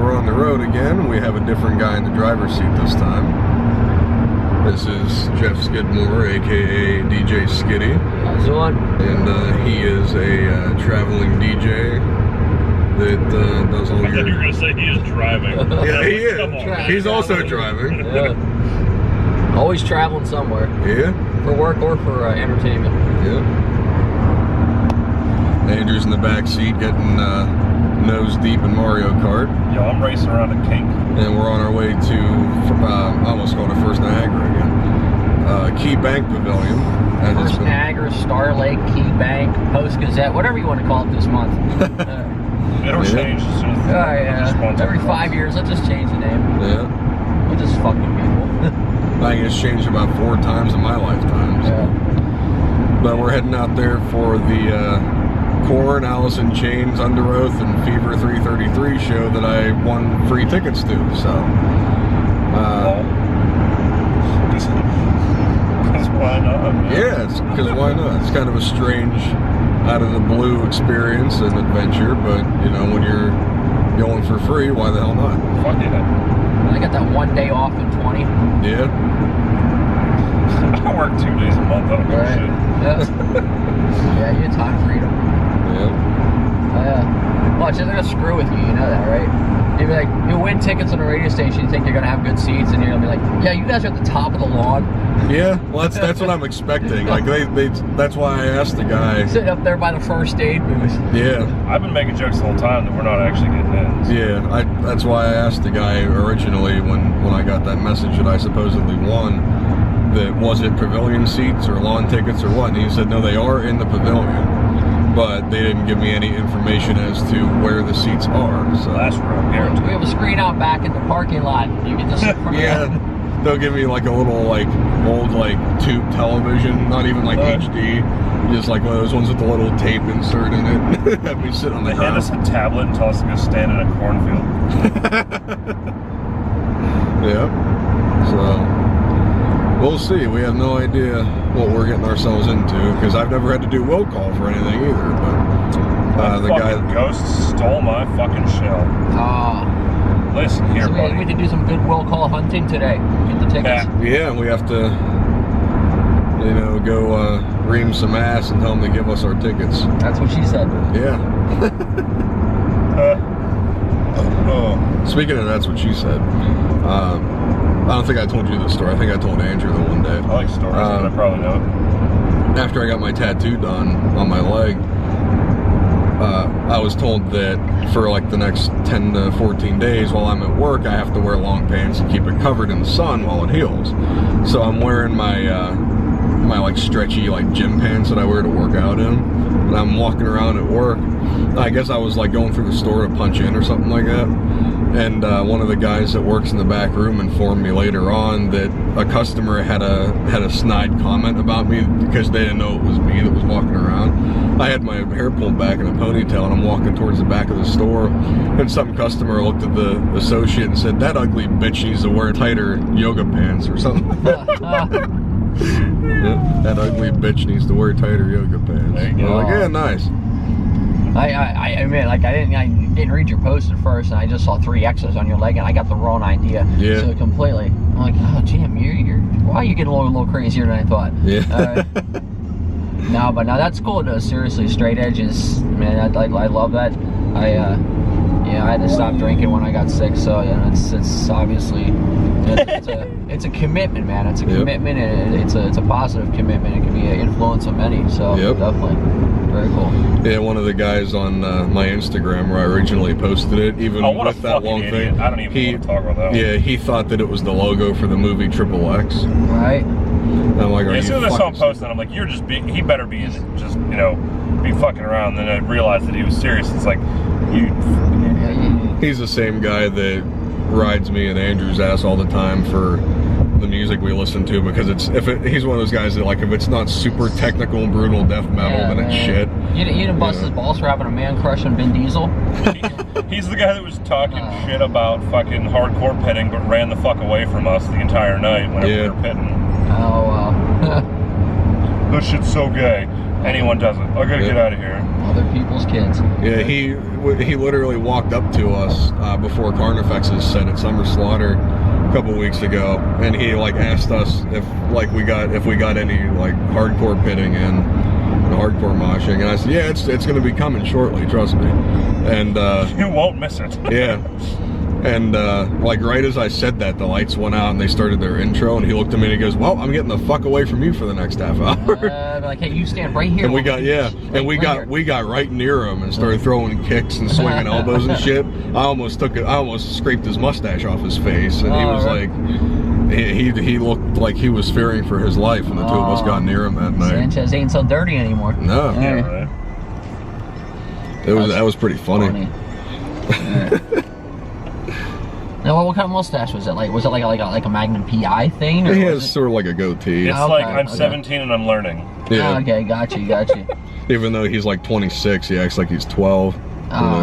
we're on the road again. We have a different guy in the driver's seat this time. This is Jeff Skidmore, aka DJ Skiddy. How's it going? And he is a traveling DJ that does all I thought you were going to say he is driving. Yeah, he is. Come on. He's also driving. Yeah. Always traveling somewhere. Yeah. For work or for entertainment. Yeah. Andrew's in the back seat getting nose deep in Mario Kart. Yo, I'm racing around a kink. And we're on our way to, I almost called it First Niagara again, Key Bank Pavilion. First Niagara, Star Lake, Key Bank, Post Gazette, whatever you want to call it this month. It'll change as soon as yeah. Every 5 years, let's just change the name. Yeah. We're just fucking people. I think it's changed about 4 times in my lifetime. So. Yeah. But we're heading out there for the Korn, Alice in Chains, Under Oath, and Fever 333 show that I won free tickets to. So, because why not? Yeah, because why not? It's kind of a strange, out of the blue experience and adventure. But you know, when you're going for free, why the hell not? Fuck yeah! I got that 1 day off in 20. Yeah. I work 2 days a month. I don't give a shit. Yeah. Yeah, you had time freedom. Yeah. Watch, they're gonna screw with you, you know that, right? You'll be like, you win tickets on a radio station, you think you're gonna have good seats, and you're gonna be like, yeah, you guys are at the top of the lawn. Yeah, well, that's what I'm expecting. Like that's why I asked the guy. Sitting up there by the first aid booth. Yeah. I've been making jokes the whole time that we're not actually getting in. So. Yeah, that's why I asked the guy originally when I got that message that I supposedly won, that was it pavilion seats or lawn tickets or what, and he said no, they are in the pavilion, but they didn't give me any information as to where the seats are. So That's right, guaranteed. We have a screen out back in the parking lot. You can just sit from yeah, they'll give me like a little like old like tube television, not even like HD, just like one of those ones with the little tape insert in it. Have me sit on the They hand us a tablet and tell us to go stand in a cornfield. Yeah. So we'll see. We have no idea what we're getting ourselves into because I've never had to do will call for anything either. But the guy ghost stole my fucking shell. Listen here, so buddy. we need to do some good will call hunting today. Get the tickets. Yeah, we have to, you know, go ream some ass and tell them to give us our tickets. That's what she said. Yeah. Speaking of that's what she said. I don't think I told you this story. I think I told Andrew the one day. I like stories, but I probably know it. After I got my tattoo done on my leg, I was told that for like the next 10 to 14 days while I'm at work, I have to wear long pants and keep it covered in the sun while it heals. So I'm wearing my my like stretchy like gym pants that I wear to work out in, and I'm walking around at work. I guess I was like going through the store to punch in or something like that. And one of the guys that works in the back room informed me later on that a customer had a snide comment about me because they didn't know it was me that was walking around. I had my hair pulled back in a ponytail and I'm walking towards the back of the store, and some customer looked at the associate and said, "That ugly bitch needs to wear tighter yoga pants," or something. Yeah, that ugly bitch needs to wear tighter yoga pants. There you go. I was like, yeah, nice. I admit, like I didn't read your post at first, and I just saw 3 X's on your leg, and I got the wrong idea. Yeah. So completely, I'm like, oh, Jim, you're why are you getting a little crazier than I thought? Yeah. No, but now that's cool though. Seriously, straight edges, man. I love that. Yeah, I had to stop drinking when I got sick, so yeah, it's obviously it's a commitment, man. It's a commitment, and it's a positive commitment. It can be an influence on many, so definitely very cool. Yeah, one of the guys on my Instagram where I originally posted it, even with that long thing, I don't even want to talk about that one. Yeah, he thought that it was the logo for the movie Triple X. Right. And I'm like, as soon as I saw him posting, I'm like, he better be just, you know, be fucking around. Then I realized that he was serious. It's like, he's the same guy that rides me and Andrew's ass all the time for the music we listen to, because he's one of those guys that, like, if it's not super technical and brutal death metal, then it's shit. You didn't bust his balls for having a man crush on Vin Diesel? He's the guy that was talking shit about fucking hardcore pitting, but ran the fuck away from us the entire night whenever we were pitting. Oh, wow. This shit's so gay. Anyone does it. I gotta get out of here. Other people's kids. Yeah, he literally walked up to us before Carnifex's set at Summer Slaughter a couple weeks ago, and he like asked us if we got any like hardcore pitting and hardcore moshing, and I said, yeah, it's gonna be coming shortly, trust me. And you won't miss it. Yeah. And like right as I said that, the lights went out and they started their intro, and he looked at me and he goes, well, I'm getting the fuck away from you for the next half hour. Like, hey, you stand right here. And we got right near him and started throwing kicks and swinging elbows and shit. I almost scraped his mustache off his face, and he was like, he looked like he was fearing for his life when the two of us got near him that night. Sanchez ain't so dirty anymore. No. Yeah, right. That was pretty funny. Now, what kind of mustache was it? Like, was it like a Magnum PI thing? Or he has sort of like a goatee. It's like I'm 17 and I'm learning. Yeah. Oh, okay, got you. Even though he's like 26, he acts like he's 12.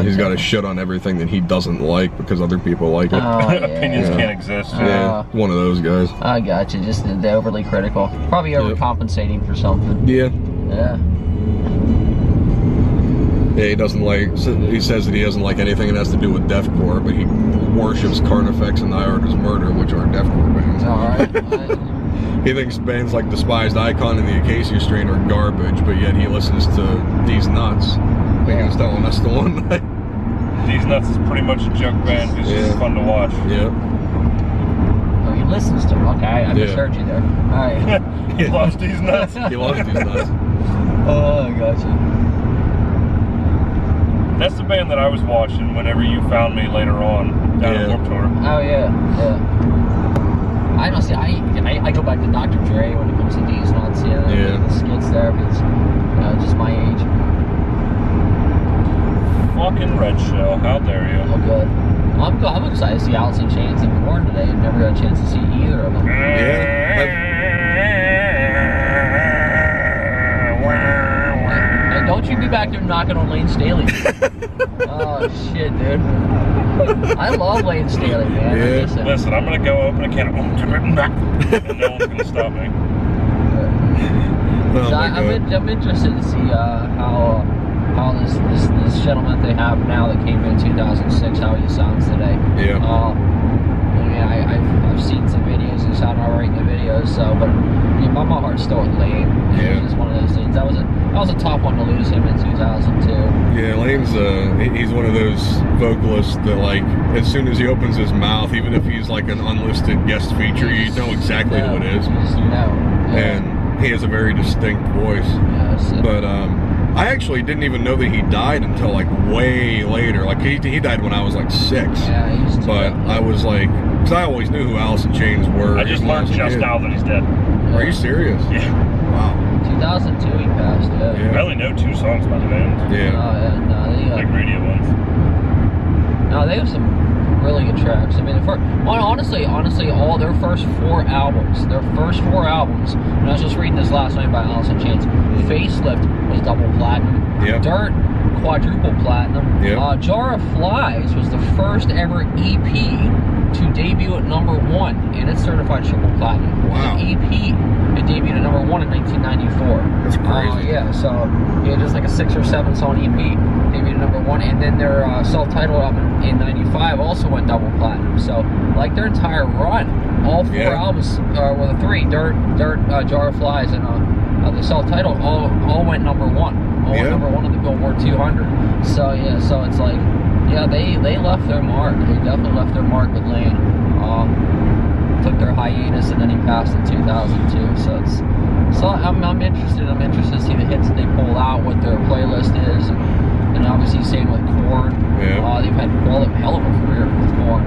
He's got a shit on everything that he doesn't like because other people like it. Opinions can't exist. Yeah, one of those guys. I got you. Just the overly critical. Probably overcompensating for something. Yeah. Yeah. Yeah, he doesn't like. He says that he doesn't like anything that has to do with deathcore, but he worships Carnifex and The Art Is Murder, which are deathcore bands. All right. He thinks bands like Despised Icon and the Acacia Strain are garbage, but yet he listens to These Nuts. He was telling us the one night. These Nuts is pretty much a joke band. It's just fun to watch. Yeah. Oh, he listens to them. Okay, I misheard you there. All right. He loves These Nuts. He loves These Nuts. Oh, I got you. That's the band that I was watching whenever you found me later on down at Warped Tour. Oh yeah. I don't see. I go back to Dr. Dre when it comes to These Nuts. The skits there, because just my age. Fucking Red Shell, how dare you? Oh good. I'm excited to see Alice in Chains and Korn today. I've never got a chance to see either of them. Don't you be back there knocking on Lane Staley. Oh, shit, dude. I love Lane Staley, man. Yeah. Listen, I'm going to go open a can of... and no one's going to stop me. I'm interested to see how this gentleman they have now that came in 2006, how he sounds today. Yeah. I've seen some videos. He sounded alright in the videos, so, but my heart's still with Lane. Yeah. It's just one of those things. That was a tough one to lose him in 2002. Yeah, Lane's he's one of those vocalists that, like, as soon as he opens his mouth, even if he's like an unlisted guest feature, you know exactly who it is. And he has a very distinct voice. Yes. But I actually didn't even know that he died until like way later. Like he died when I was like 6. Yeah, he was but I was like, because I always knew who Alice in Chains were. I just learned just now that he's dead. Are you serious? Yeah. Wow. 2002 he passed. I only know 2 songs by the band. Yeah. Like radio ones. No, they have some really good tracks. I mean, honestly, all their first 4 albums, and I was just reading this last night by Alice in Chains. Facelift was double platinum. Yep. Dirt, quadruple platinum. Yep. Jar of Flies was the first ever EP to debut at #1, and it's certified triple platinum. Wow. The EP, it debuted at #1 in 1994. That's crazy. So just like a 6 or 7 song EP, debuted at #1, and then their self-titled album in '95 also went double platinum. So like their entire run, all 4 albums, well the 3, Dirt, Jar of Flies, and the self-titled all went #1. All went #1 on the Billboard 200. So it's like, they left their mark. They definitely left their mark with Lane. Took their hiatus, and then he passed in 2002. So I'm interested. I'm interested to see the hits that they pull out, what their playlist is, and obviously same with Korn. Yeah. They've had a hell of a career with Korn.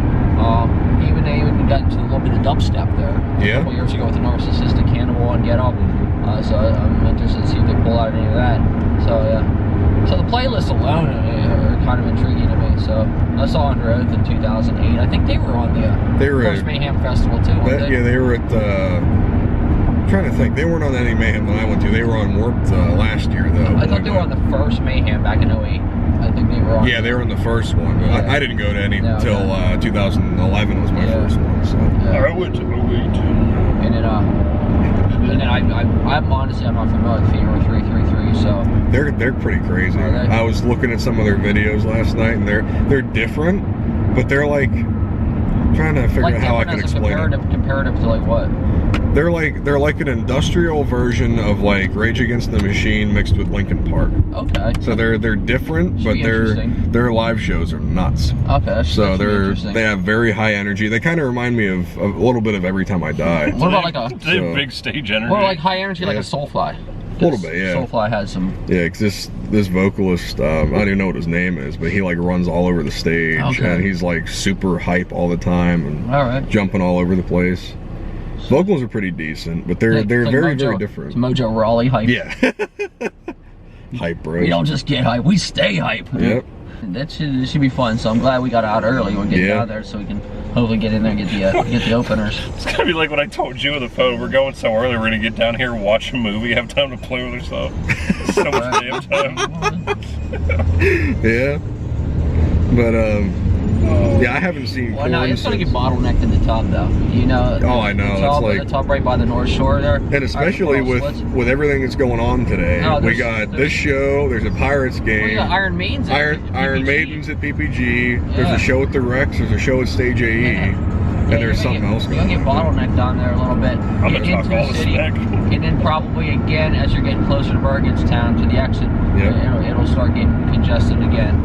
They even got into a little bit of dubstep there a couple years ago with the Narcissistic Cannibal and Get Up. So I'm interested to see if they pull out any of that. So the playlist alone are kind of intriguing to me. So I saw Under Oath in 2008. I think they were on the first Mayhem Festival too. Yeah, they were at. I'm trying to think. They weren't on any Mayhem that I went to. They were on Warped last year though. I thought they were on the first Mayhem back in 08. I think they were on. Yeah, they were on the first one. I didn't go to any until 2011 was my first one. So. I went to 08 too. And then I'm honestly, I'm not familiar with Fever 333, so They're pretty crazy. Are they? I was looking at some of their videos last night, and they're different, but they're like trying to figure out how I can explain it. Comparative to like what? They're like an industrial version of like Rage Against the Machine mixed with Linkin Park. Okay. So they're different, but their live shows are nuts. Okay. So they have very high energy. They kind of remind me of a little bit of Every Time I Die. What about like a big stage energy? Or like high energy, like a Soulfly? A little bit, yeah. Soulfly has some. Yeah, cause this vocalist, I don't even know what his name is, but he like runs all over the stage, and he's like super hype all the time and jumping all over the place. Vocals are pretty decent, but they're like very Mojo, very different. It's Mojo Raleigh hype. Yeah. Hype, bro. We don't just get hype, we stay hype. Yep. That should be fun. So I'm glad we got out early. We're getting out there so we can hopefully get in there and get the openers. It's gonna be like what I told you on the phone. We're going so early. We're gonna get down here, watch a movie, have time to play with ourselves. So much damn time. Yeah. But yeah, I haven't seen. Well, no, it's gonna get bottlenecked in the top though. You know. Oh, I know. It's like the top right by the North Shore there. And especially with everything that's going on today, we got this show. There's a Pirates game. We got Iron Maiden's. Iron Maiden's at PPG. There's a show at the Rex. There's a show at Stage AE. And there's something else going on. You're going to get bottlenecked down there a little bit. I'm going to talk all the smack. And then probably again, as you're getting closer to Bergenstown, to the exit, it'll start getting congested again.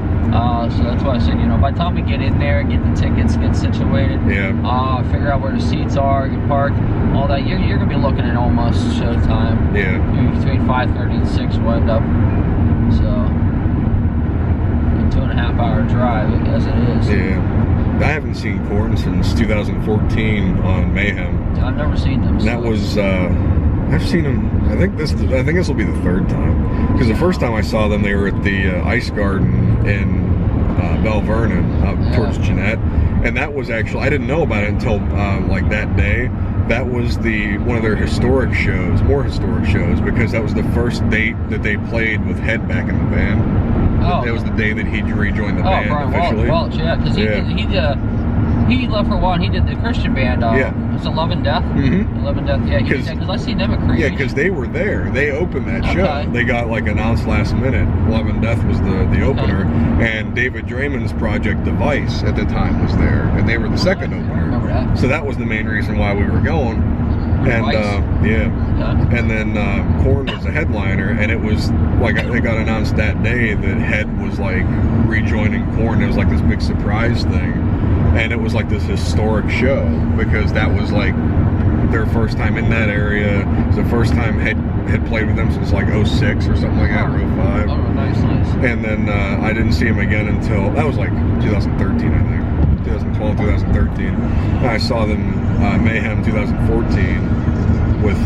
So that's why I said, by the time we get in there, get the tickets, get situated, figure out where the seats are, get parked, all that, you're going to be looking at almost showtime. Yeah. Maybe between 5:30 and 6 we'll end up. So, a 2.5 hour drive as it is. Yeah. I haven't seen Korn since 2014 on Mayhem. I've never seen them. So. That was I've seen them. I think this will be the third time. Because the first time I saw them, they were at the Ice Garden in Belle Vernon, out towards Jeanette, and that was actually I didn't know about it until like that day. That was one of their more historic shows, because that was the first date that they played with Head back in the band. Oh. It was the day that he rejoined the band officially. Welch, yeah, because he left for a while and he did the Christian band. Was it Love and Death? Mm-hmm. Love and Death, yeah. Because I seen them at Creed. Yeah, because they were there. They opened that show. They got like announced last minute. Love and Death was the opener, and David Draymond's project Device at the time was there, and they were the second opener. I remember that. So that was the main reason why we were going. And and then Korn was the headliner, and it was like they got announced that day that Head was like rejoining Korn. It was like this big surprise thing, and it was like this historic show because that was like their first time in that area. It was the first time Head had played with them since like 06 or something like that, or 05. Oh, nice. And then I didn't see him again until that was like 2013, I think. 2012, 2013. And I saw them Mayhem 2014 with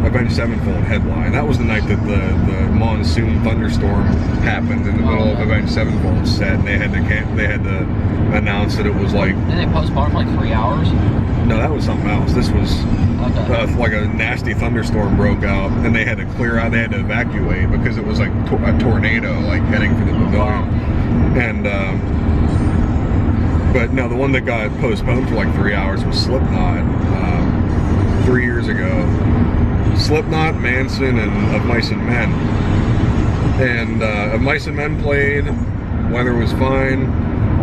Avenged Sevenfold headline. That was the night that the monsoon thunderstorm happened in the middle of Avenged Sevenfold set, and they had to announce that it was like. Did they postpone for like 3 hours? No, that was something else. This was like a nasty thunderstorm broke out, and they had to clear out. They had to evacuate because it was like a tornado, like heading for the pavilion. And but no, the one that got postponed for like 3 hours was Slipknot 3 years ago. Slipknot, Manson, and Of Mice and Men. And Of Mice and Men played. Weather was fine.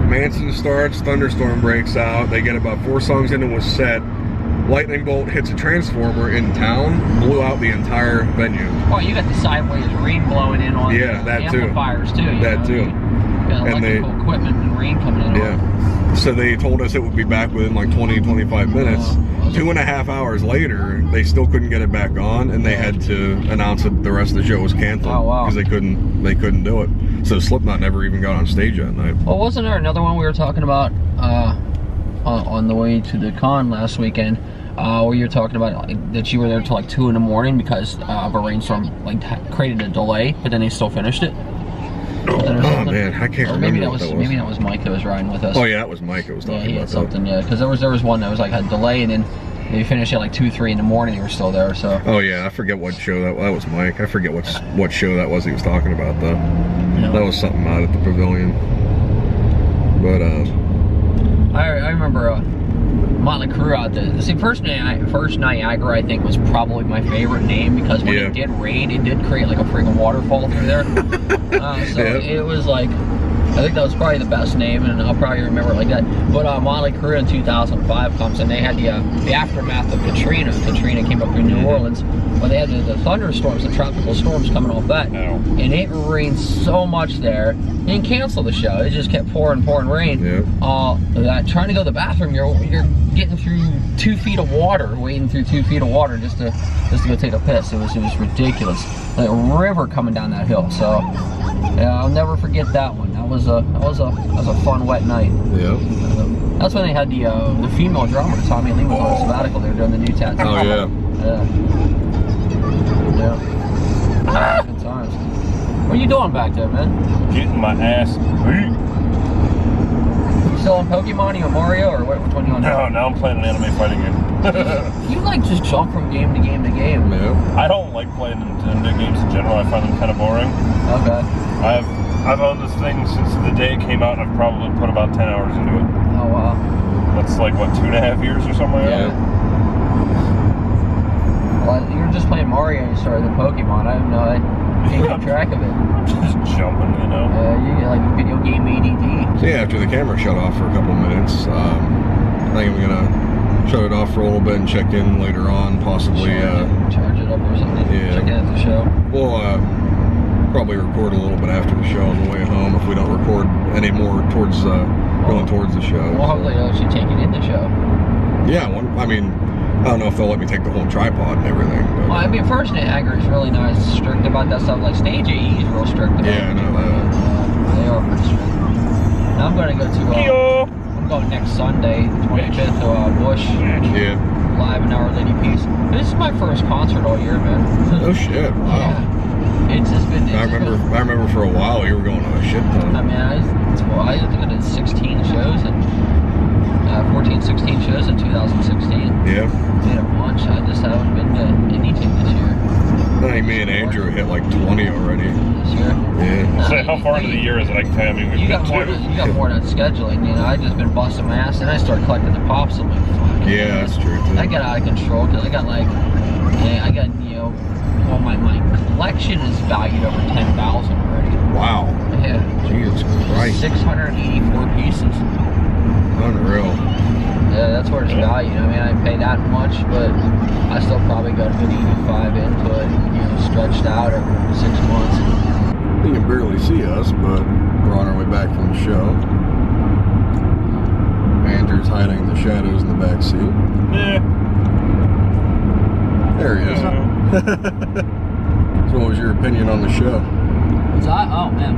Manson starts. Thunderstorm breaks out. They get about 4 songs into a set. Lightning bolt hits a transformer in town. Blew out the entire venue. Oh, you got the sideways rain blowing in on the amplifiers too. That too. You got electrical equipment and rain coming in. Yeah. So they told us it would be back within like 20-25 minutes. 2.5 hours later, they still couldn't get it back on, and they had to announce that the rest of the show was canceled because they couldn't do it. So Slipknot never even got on stage that night. Well, wasn't there another one we were talking about on the way to the con last weekend, where you were talking about that you were there till like 2 in the morning because of a rainstorm created a delay, but then they still finished it? Oh man, I can't remember. Maybe that was Mike that was riding with us. Oh yeah, that was Mike that was talking about something. Yeah, because there was one that was like a delay, and then they finished at like 2-3 in the morning. They were still there. So. Oh yeah, I forget what show that was. Mike. I forget what show that was he was talking about though. Yeah. That was something out at the pavilion. But I remember Motley Crue out there. See, First Niagara, I think, was probably my favorite name because when it did rain, it did create like a freaking waterfall through there. So it was like, I think that was probably the best name, and I'll probably remember it like that. But Motley Crue in 2005 comes, and they had the aftermath of Katrina. Katrina came up through New Orleans, but they had the thunderstorms, the tropical storms coming off that. And it rained so much there, they didn't cancel the show. It just kept pouring rain. Trying to go to the bathroom, you're getting through 2 feet of water, wading through 2 feet of water just to go take a piss. It was ridiculous. Like a river coming down that hill. So yeah, I'll never forget that one. That was a fun wet night. Yeah. That's when they had the female drummer, Tommy Lee, was on a sabbatical. They were doing the new tattoo. Oh yeah. Yeah. Good times. What are you doing back there, man? Getting my ass beat. You still on Pokemon or Mario, or which one you on? No, now I'm playing an anime fighting game. You like just jump from game to game to game. Yeah. I don't like playing Nintendo games in general. I find them kind of boring. Okay. I've owned this thing since the day it came out, and I've probably put about 10 hours into it. Oh wow. That's like what, 2.5 years or something like that? Well, you were just playing Mario and you started the Pokemon. I have no idea. Can't keep track of it. Just jumping, you know. You get like video game ADD. So yeah, after the camera shut off for a couple minutes, I think I'm gonna shut it off for a little bit and check in later on, possibly. Charge it up or something. Yeah. Check it at the show. We'll probably record a little bit after the show on the way home if we don't record any more towards going towards the show. Well, hopefully they'll actually take it in the show. Yeah, I mean, I don't know if they'll let me take the whole tripod and everything. But, Well, I mean, First Niagara is really nice, strict about that stuff. Like Stage AE is real strict about it. Yeah, I know that. They are pretty strict. Now I'm going to go to, I'm going next Sunday, 25th, to Bush. Yeah. Live in Our Lady Peace. This is my first concert all year, man. Oh shit! Wow. Yeah. It's just been. I remember for a while you were going on a shit ton. I mean, I think I did 16 shows and 14, 16 shows in 2016. Yeah. Did a bunch. I just haven't been to anything this year. I think me and Andrew hit like 20 already. This year. Yeah. So how far into the year is it? I can tell you, I mean, we've You been got more than scheduling. You know, I just been busting my ass, and I started collecting the pops. I'm like, fuck. Yeah, that's true too. I got out of control because I got like, well, my collection is valued over 10,000 already. Wow. Yeah. Jesus Christ. 684 pieces. Unreal. Yeah, that's where it's valued. I mean, I didn't pay that much, but I still probably got a good 85 into it, stretched out over 6 months. You can barely see us, but we're on our way back from the show. Andrew's hiding in the shadows in the back seat. Yeah. There he is. So what was your opinion on the show? Oh man,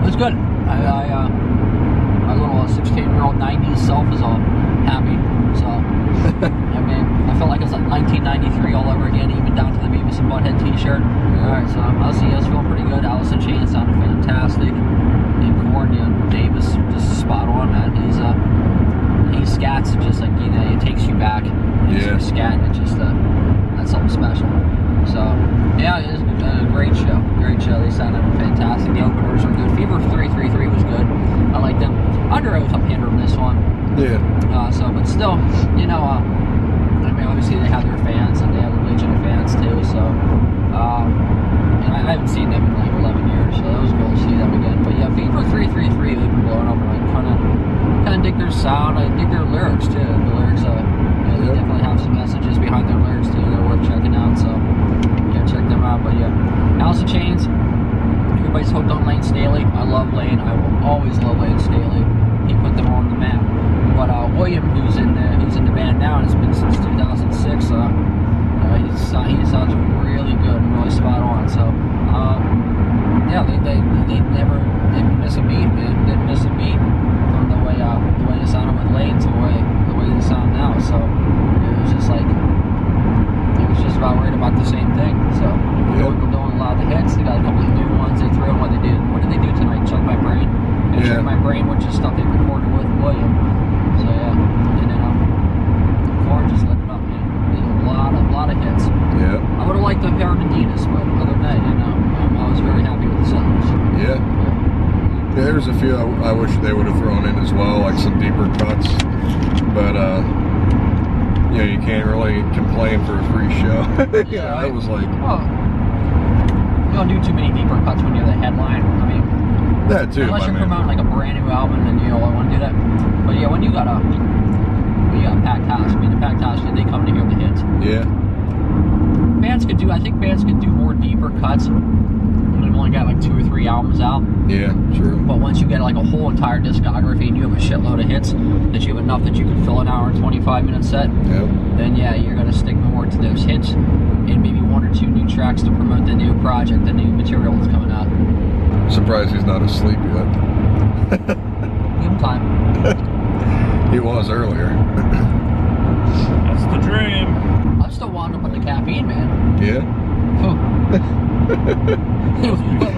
it was good. My little 16-year-old 90s self is all happy. So, I mean, I felt like it's like 1993 all over again, even down to the Beavis and Butthead T-shirt. All right, so I was feeling pretty good. Alice in Chains sounded fantastic. And Korn, Davis, just spot on, man. He scats just like it takes you back. He's scatting, it just that's something special. So yeah, it was a great show. Great show. They sounded fantastic. The openers were good. Fever 333 was good. I like them. Under Oath, I'm handling this one. Yeah. But still, I mean, obviously they have their fans and they have a legion of fans too. So, and I haven't seen them in like 11 years, so that was cool to see them again. But yeah, Fever 333, they've been blowing up, and I kind of dig their sound. I dig their lyrics too. The lyrics, they definitely have some messages behind their lyrics too. They're worth checking out. So yeah, check them out. But yeah, Alice in Chains. Everybody's hooked on Lane Staley. I love Lane. I will always love Lane Staley. He put them on the map. But William, who's in the band now, and has been since 2006. He sounds really good and really spot on. So yeah, they didn't miss a beat, man. Didn't miss a beat from the way they sounded with Lane to the way they sound now. So it was just about right about the same thing. So they're doing a lot of the hits. They got a couple of new ones they threw in. What did they do tonight? Check My Brain. Check My Brain, which is stuff they recorded with William. So yeah, and then Korn just lit it up, man. They did a lot of hits. Yeah. I would have liked to have heard Adidas, but other than that, I was very happy with the songs. Yeah. Yeah, there's a few I wish they would have thrown in as well, like some deeper cuts. but you know, you can't really complain for a free show. Yeah, it was like, well, you don't do too many deeper cuts when you're the headline. I mean, that too. Unless you're promoting like a brand new album, then you don't want to do that. But yeah, when you got a packed house, I mean, the packed house, they come to hear the hits. Yeah. I think bands could do more deeper cuts when they've only got like 2 or 3 albums out. Yeah, true. But once you get like a whole entire discography and you have a shitload of hits, that you have enough that you can fill an hour and 25-minute set, then yeah, you're gonna stick more to those hits and maybe 1 or 2 new tracks to promote the new project, the new material that's coming out. Surprised he's not asleep yet. Give him time. He was earlier. That's the dream. I'm still wound up on the caffeine, man. Yeah.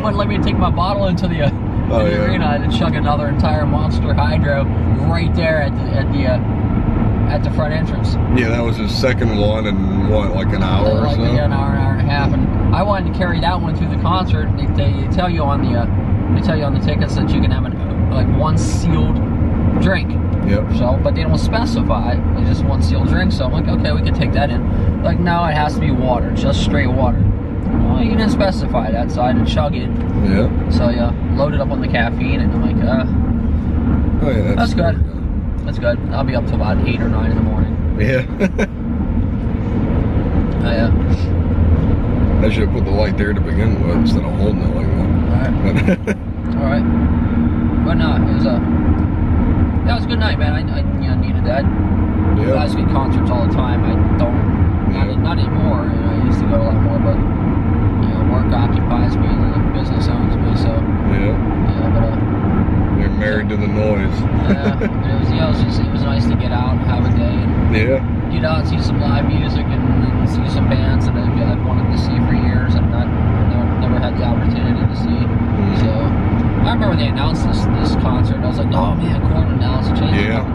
Wouldn't let me take my bottle into the arena. I had to chug another entire Monster Hydro right there at the front entrance. Yeah, that was his second one in what, like an hour or so? Yeah, an hour and a half. And I wanted to carry that one through the concert. They tell you on the tickets that you can have like 1 sealed drink. Yep. So, but they don't specify. They just 1 sealed drink. So I'm like, okay, we can take that in. Like, no, it has to be water, just straight water. Well, you didn't specify that, so I had to chug it. Yeah. So yeah, loaded up on the caffeine, and I'm like, oh yeah, that's good. That's good. I'll be up to about 8 or 9 in the morning. Yeah. Oh yeah. I should have put the light there to begin with instead of holding it like that. All right. But no, it was a good night, man. I needed that. Yeah. I see concerts all the time. I don't. Not anymore. You know, I used to go to a lot more, but you know, work occupies me and the business owns me. So yeah. But you're married to the noise. Yeah. It was nice to get out and have a day. And get out and see some live music and see some bands that I've wanted to see for years and never had the opportunity to see. So I remember when they announced this concert, I was like, oh man, Korn announced change. Yeah.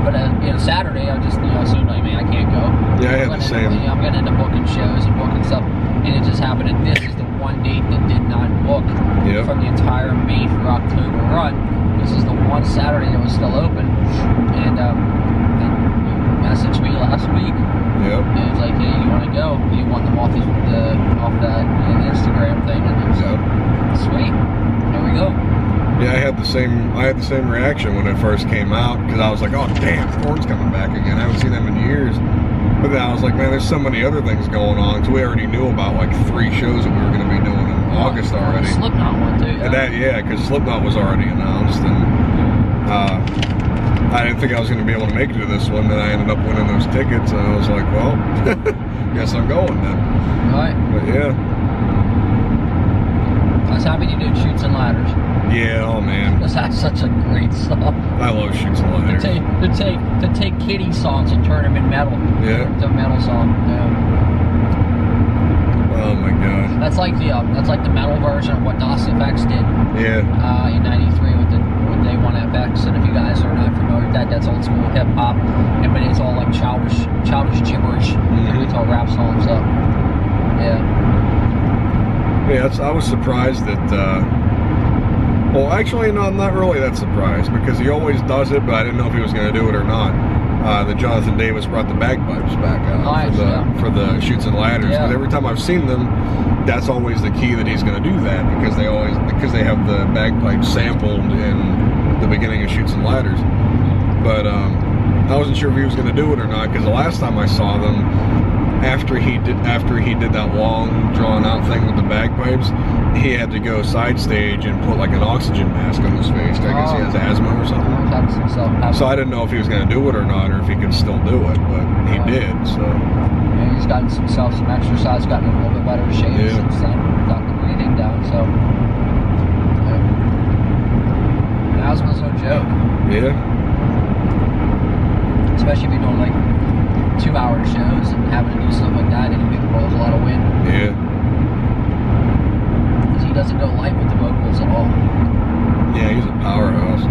But Saturday, I just assumed, like, man, I can't go. Yeah, I had the same. I'm gonna end up booking shows and booking stuff, and it just happened. And this is the one date that did not book from the entire May through October run. This is the one Saturday that was still open, and you messaged me last week. Yep. And it was like, hey, you want to go? You want them off that Instagram thing, and it was sweet. There we go. Yeah, I had the same reaction when it first came out, because I was like, oh damn, Korn's coming back again. I haven't seen them in years. But then I was like, man, there's so many other things going on, because we already knew about like 3 shows that we were going to be doing in August already. Slipknot one too. And because Slipknot was already announced, and I didn't think I was going to be able to make it to this one. Then I ended up winning those tickets, and I was like, well, guess I'm going then. Right. But yeah. I was happy you did Chutes and Ladders. Yeah, oh man. Because that's such a great song. I love Chutes and Ladders. To take Kitty songs and turn them in metal. Yeah. The metal song. Yeah. Oh my god. That's like the metal version of what DOS FX did. Yeah. In '93 with Day One FX, and if you guys are not familiar with that's old school hip hop, but it's all like childish gibberish. Mm-hmm. It's all rap songs. So yeah. Yeah, I was surprised that. Well, actually, no, I'm not really that surprised, because he always does it, but I didn't know if he was going to do it or not. That Jonathan Davis brought the bagpipes back out for the Chutes and Ladders. Because every time I've seen them, that's always the key that he's going to do that, because they have the bagpipes sampled in the beginning of Chutes and Ladders. But I wasn't sure if he was going to do it or not, because the last time I saw them, after he did that long drawn out thing with the bagpipes, he had to go side stage and put like an oxygen mask on his face. I guess he has asthma or something. So I didn't know if he was going to do it or not, or if he could still do it, but he did. So yeah, he's gotten some exercise, gotten a little bit better shape since then, got the breathing down. So asthma's no joke. Yeah. Especially if you're doing like 2-hour shows and having to do stuff like that, and he rolls a lot of wind. Yeah. Because he doesn't go light with the vocals at all. Yeah, he's a powerhouse.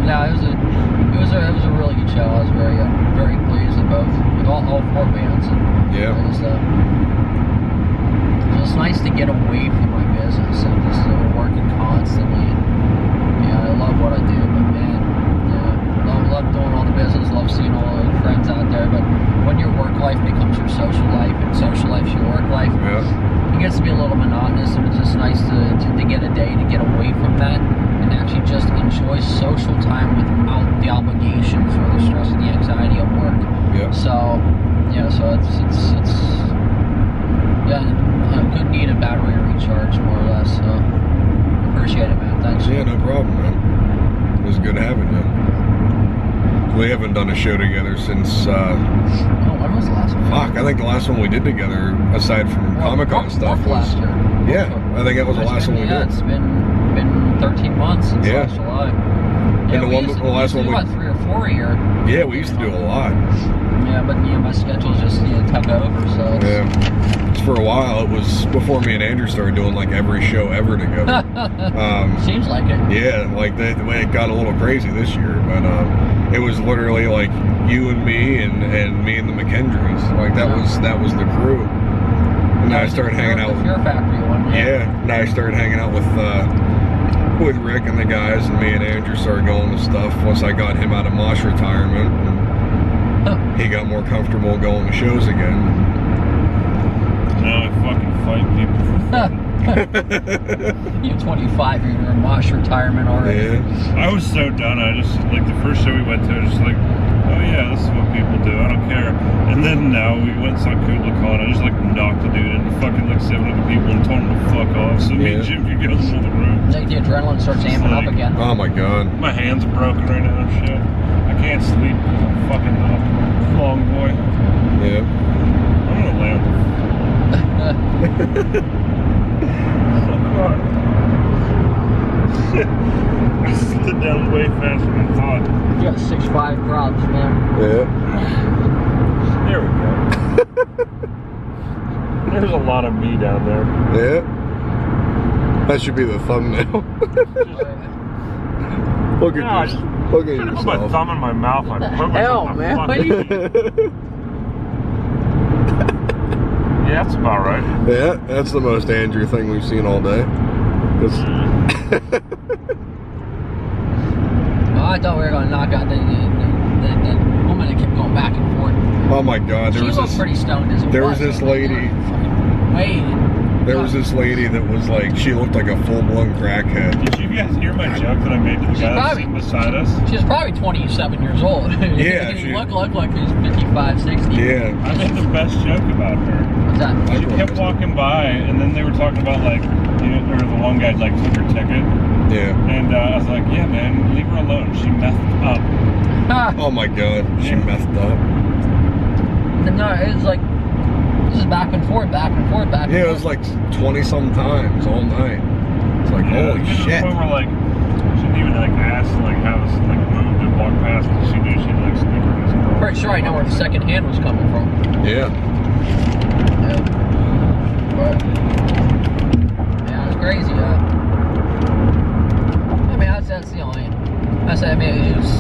Yeah, it was a really good show. I was very pleased with all 4 bands. And yeah. It was nice to get away from my business and just working constantly. And, I love what I do, but man, enjoy social time without the obligations or the stress and the anxiety of work. Yeah. So, yeah, so it's good need a battery recharge, more or less. So, appreciate it, man. Thanks. Yeah, no problem, man. It was good having you. We haven't done a show together since, when was the last one? fuck, I think the last one we did together, aside from Comic-Con stuff, was... last year. Yeah, I think that was the last one we did. Yeah, it's been 13 months since last July. Yeah, And the last one we... about 3 or 4 a year. Yeah, we used to do a lot. Yeah, but my schedule's just took over, so it's... Yeah. For a while, it was before me and Andrew started doing like every show ever together. Seems like it. Yeah, like the way it got a little crazy this year, but it was literally like you and me and me and the McKendries. Like that was the crew. And now I started hanging out with Fear Factory one. Yeah, now I started hanging out with Rick and the guys, and me and Andrew started going to stuff once I got him out of Mosh retirement. And he got more comfortable going to shows again. Now I fucking fight people for fun. You're 25, you're in Mosh retirement already. Yeah. I was so done. I just, like, the first show we went to, I was just like, oh yeah, this is what people do. I don't care. And then now we went and saw KublaCon. I just, like, knocked the dude into fucking, like, 7 other people and told him to fuck off. So me and Jim could go in the middle of the room. Like, the adrenaline starts amping up again. Oh my god. My hands are broken right now and shit. I can't sleep because I'm fucking up. Long boy. Yeah. I'm gonna land. Oh god. I slid down way faster than I thought. You got 6'5" props, man. Yeah. There we go. There's a lot of me down there. Yeah. That should be the thumbnail. Look at No, this. Look at I put my yourself. thumb in my mouth. I put Hell, myself man. What fucking are you- Yeah, that's about right. Yeah, that's the most Andrew thing we've seen all day. Well, I thought we were going to knock out the woman that kept going back and forth. Oh my god, She looked pretty stoned as it there was. was this lady. Wait. There was this lady that was like, she looked like a full-blown crackhead. Did you guys hear my joke that I made to the guy that's sitting beside us? She was probably 27 years old. Yeah, He she- looked like he was 55, 60. Yeah. I made the best joke about her. What's that? She kept walking by, and then they were talking about, like, you know, or the one guy, like, took her ticket. Yeah. And I was like, yeah, man, leave her alone. She methed up. Oh my god, she messed up. No, it was like, this is back and forth, back and forth, back and forth. Yeah, it was like 20-some times all night. It's like, holy To the shit. point where, like, she didn't even, like, ask to, like, have us, like, move to walk past, because she knew she'd, like, sneak her this girl. Pretty sure I know where the second hand was coming from. Yeah. Yeah. But, yeah, it was crazy. I mean, that's the only. I said, I mean, it was.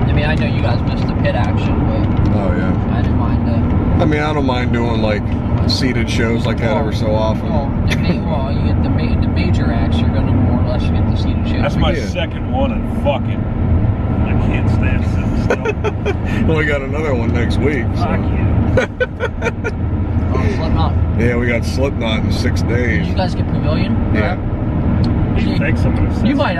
I mean, I know you guys missed the pit action, but Oh yeah. I didn't mind I mean, I don't mind doing like seated shows like that every so often. Well, you get the major acts, you're gonna more or less get the seated shows. That's my Yeah. second one, and fucking, I can't stand sitting still. Well, we got another one next week. So. Fuck you. Oh, Slipknot. Yeah, we got Slipknot in 6 Did days. you guys get Pavilion? Yeah. He thinks I'm gonna say You might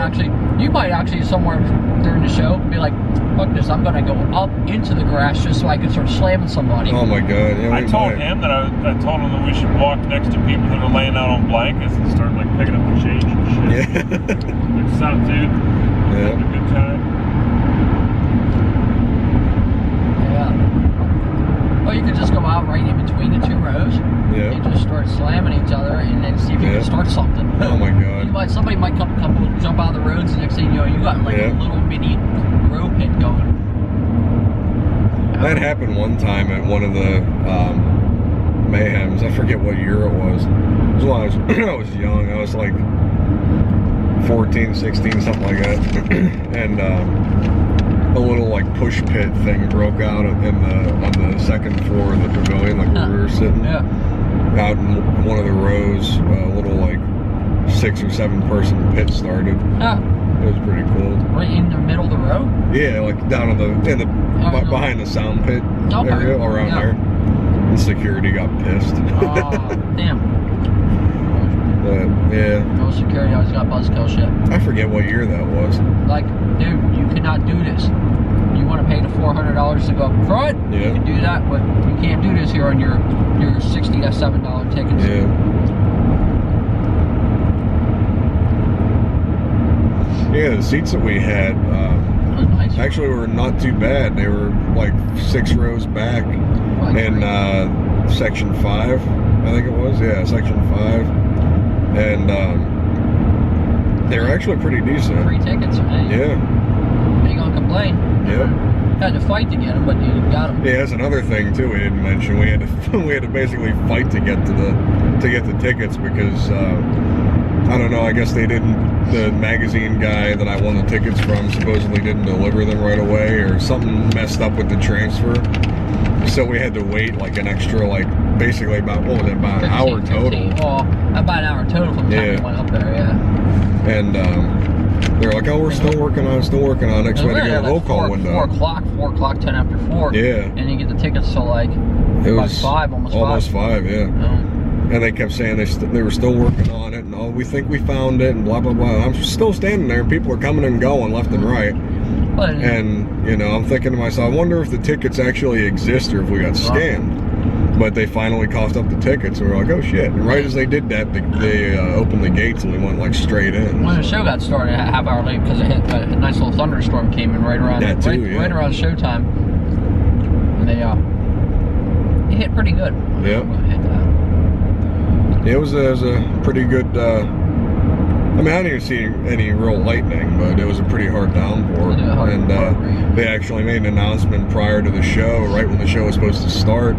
actually somewhere during the show be like, fuck this, I'm gonna go up into the grass just so I can start slamming somebody. Oh my god. Yeah, I we told might. him that I told him that we should walk next to people that are laying out on blankets and start like picking up the change and shit. Yeah. Like, what's up, dude? Having a Yeah. good time. Yeah. Or you could just go out right in between the 2 rows and Yeah. just start slamming each other and then see if you Yeah. can start something. Oh my god. Somebody might come jump out of the roads, and next thing you know, you got like Yeah. a little mini row pit going. That happened one time at one of the mayhems. I forget what year it was. It was when I was young. I was like 14, 16, something like that. And a little like push pit thing broke out on the second floor of the pavilion, like where we were sitting. Yeah. Out in one of the rows, a little like 6 or 7 person pit started. Ah, It was pretty cool. right in the middle of the row. Yeah, like down in the behind the sound pit Okay. area around Yeah. there. And security got pissed. Oh, damn. But yeah, No security, always got buzzkill shit. I forget what year that was. Like, dude, you cannot do this. You want to pay the $400 to go up front? Yeah. You can do that, but you can't do this here on your $60 to $7 tickets. Yeah. Yeah, the seats that we had Nice. actually were not too bad. They were like 6 rows back in section 5, I think it was. Yeah, section 5, and they were actually pretty decent. Free tickets, man. Yeah. Ain't gonna complain. Yeah. Had to fight to get them, but you got them. Yeah, that's another thing too. We didn't mention we had to basically fight to get the tickets because I don't know. I guess they didn't. The magazine guy that I won the tickets from supposedly didn't deliver them right away, or something messed up with the transfer. So we had to wait like an extra, like basically about what was it, about an hour total. 15. Well, about an hour total from the time we went up there. Yeah. And they're like, oh, we're still working on it. Next way to get a roll call window. 4 o'clock, 10 after 4. Yeah. And you get the tickets till like it was 5, almost 5. Yeah. Oh. And they kept saying they were still working on it, and oh, we think we found it, and blah blah blah. I'm still standing there, and people are coming and going left and right. And you know, I'm thinking to myself, I wonder if the tickets actually exist or if we got scammed. But they finally coughed up the tickets, and we're like, oh shit! And right as they did that, they opened the gates, and we went like straight in. When the show got started, a half hour late because a nice little thunderstorm came in right around that too, right around showtime, and they it hit pretty good. Yeah. It was a pretty good. I mean, I didn't even see any real lightning, but it was a pretty hard downpour. And they actually made an announcement prior to the show, right when the show was supposed to start,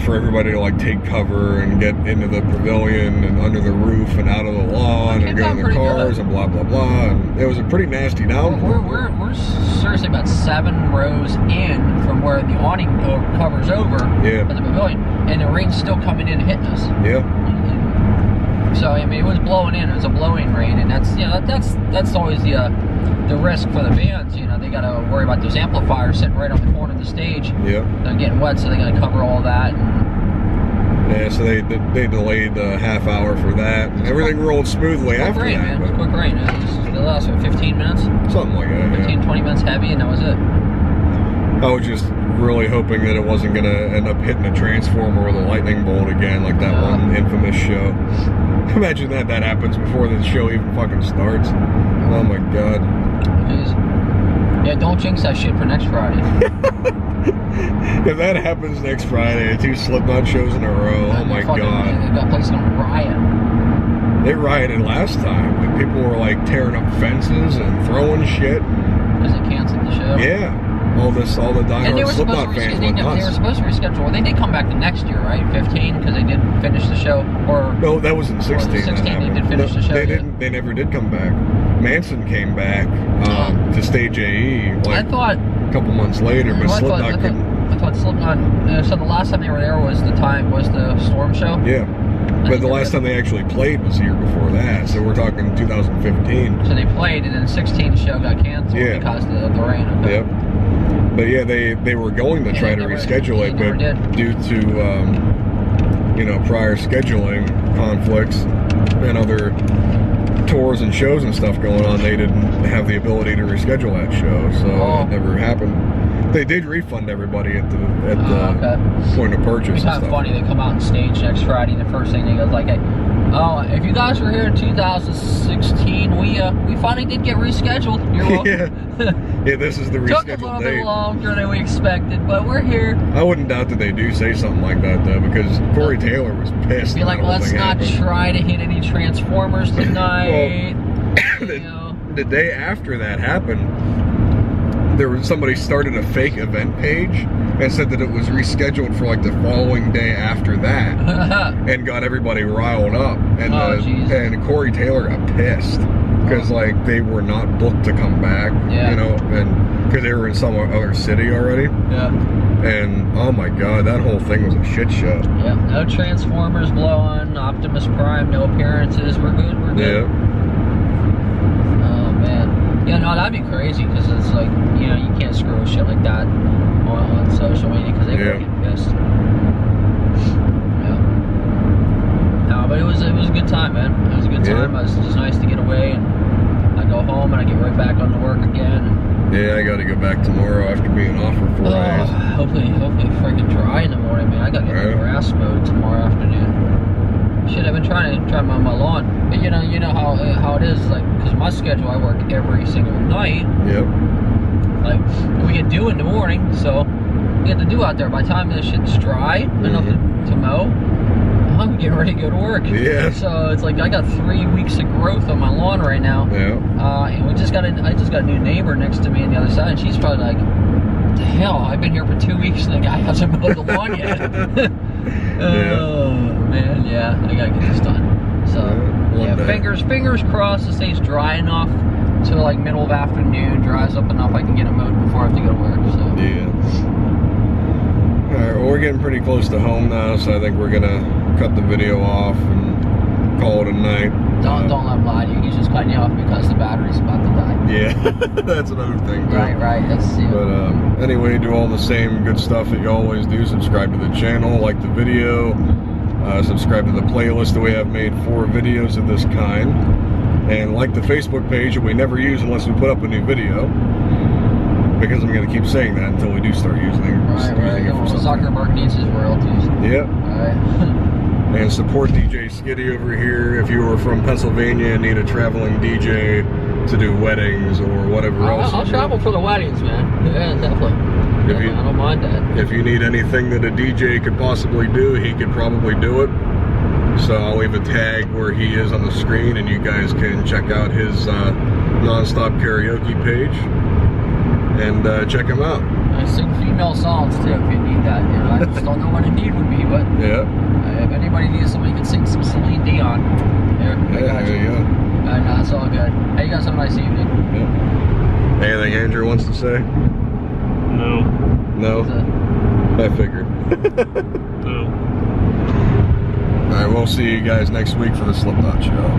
for everybody to like take cover and get into the pavilion and under the roof and out of the lawn and go in their cars and blah blah blah. And it was a pretty nasty downpour. We're seriously about 7 rows in from where the awning covers over at the pavilion, and the rain's still coming in and hitting us. Yeah. So I mean, it was blowing in. It was a blowing rain, and that's that's always the risk for the bands. You know, they got to worry about those amplifiers sitting right on the corner of the stage. Yeah. They're getting wet, so they got to cover all that. Yeah, so they delayed the half hour for that, and everything rolled smoothly after rain, that. Man. It was quick rain. It lasted 15 minutes. Something like that. 15, 20 minutes heavy, and that was it. I was just really hoping that it wasn't going to end up hitting a transformer with a lightning bolt again, like that one infamous show. Imagine that happens before the show even fucking starts. Oh my god. Jeez. Yeah, don't jinx that shit for next Friday. If that happens next Friday, 2 Slipknot shows in a row, oh my god. That place is going to riot. They rioted last time. Like, people were like tearing up fences and throwing shit. Because they canceled the show? Yeah. All the diehard Slipknot fans went nuts. They were supposed to reschedule. Well, they did come back the next year, right? 15, because they did finish the show. Or no, that was in 16. 16, they did finish the show. They didn't. They never did come back. Manson came back to stage AE like a couple months later, but Slipknot couldn't. I thought Slipknot. So the last time they were there was the Storm show. Yeah. But the last time they actually played was the year before that, so we're talking 2015. So they played, and then 16 the show got canceled because of the rain. Okay. Yep. But yeah, they were going to try to reschedule it, but due to prior scheduling conflicts and other tours and shows and stuff going on, they didn't have the ability to reschedule that show, so it never happened. They did refund everybody at the point of purchase. It's kind of funny. They come out on stage next Friday, and the first thing they go like, "Hey, if you guys were here in 2016, we finally did get rescheduled. You're welcome." Yeah, this is the rescheduled date. Took a little bit longer than we expected, but we're here. I wouldn't doubt that they do say something like that though, because Corey Taylor was pissed. Be like, let's not try to hit any Transformers tonight. The day after that happened, somebody started a fake event page and said that it was rescheduled for like the following day after that, and got everybody riled up. And and Corey Taylor got pissed because like they were not booked to come back, and because they were in some other city already. Yeah. And oh my god, that whole thing was a shit show. Yeah. No Transformers blowing, Optimus Prime, no appearances. We're good. We're good. Yeah. Yeah, no, that'd be crazy because it's like, you can't screw with shit like that on social media because they would get pissed. Yeah. No, but but it was a good time, man. It was a good time. It was just nice to get away, and I go home and I get right back onto work again. And, yeah, I got to go back tomorrow after being off for 4 days. Hopefully freaking dry in the morning, man. I got to get the grass mowed tomorrow afternoon. Shit, I've been trying to mow my lawn, but you know how it is, like, because my schedule, I work every single night. Yep. Like, we get dew in the morning, so we get the dew out there. By the time this shit's dry enough to mow, I'm getting ready to go to work. Yeah. So it's like I got 3 weeks of growth on my lawn right now. Yeah. And I just got a new neighbor next to me on the other side, and she's probably like, "What the hell? I've been here for 2 weeks and the guy hasn't mowed the lawn yet." Oh man, yeah, I gotta get this done. So yeah, fingers crossed it stays dry enough till like middle of afternoon, dries up enough I can get it mowed before I have to go to work. So yeah. Alright, well, we're getting pretty close to home now, so I think we're gonna cut the video off and call it a night. Don't let him lie to you. He's just cutting you off because the battery's about to die. Yeah, that's another thing too. Right. That's it. But anyway, do all the same good stuff that you always do. Subscribe to the channel, like the video, subscribe to the playlist that we have made for videos of this kind, and like the Facebook page that we never use unless we put up a new video. Because I'm going to keep saying that until we do start using it. Right. Zuckerberg needs his royalties. Yep. Alright. And support DJ Skiddy over here. If you are from Pennsylvania and need a traveling DJ to do weddings or whatever else. I'll travel for the weddings, man. Yeah, definitely. I don't mind that. If you need anything that a DJ could possibly do, he could probably do it. So I'll leave a tag where he is on the screen, and you guys can check out his non-stop karaoke page and check him out. I sing female songs too if you need that. You know, I just don't know what a need would be, but yeah. If anybody needs somebody who can sing some Celine Dion, there you go. No, it's all good. Hey, you guys have a nice evening. Yeah. Anything Andrew wants to say? No. No? I figured. No. Alright, we'll see you guys next week for the Slipknot show.